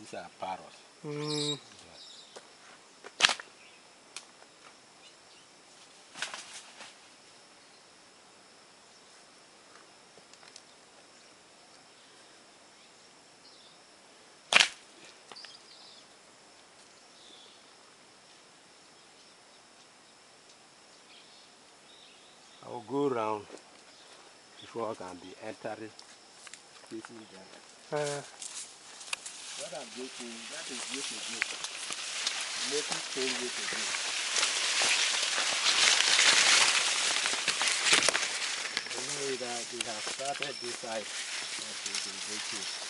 These are parrots. Mm. I will go around before I can be entering, facing them. What I'm making, that is way to go. Making same way to go. I know that they have started this side, that is the way to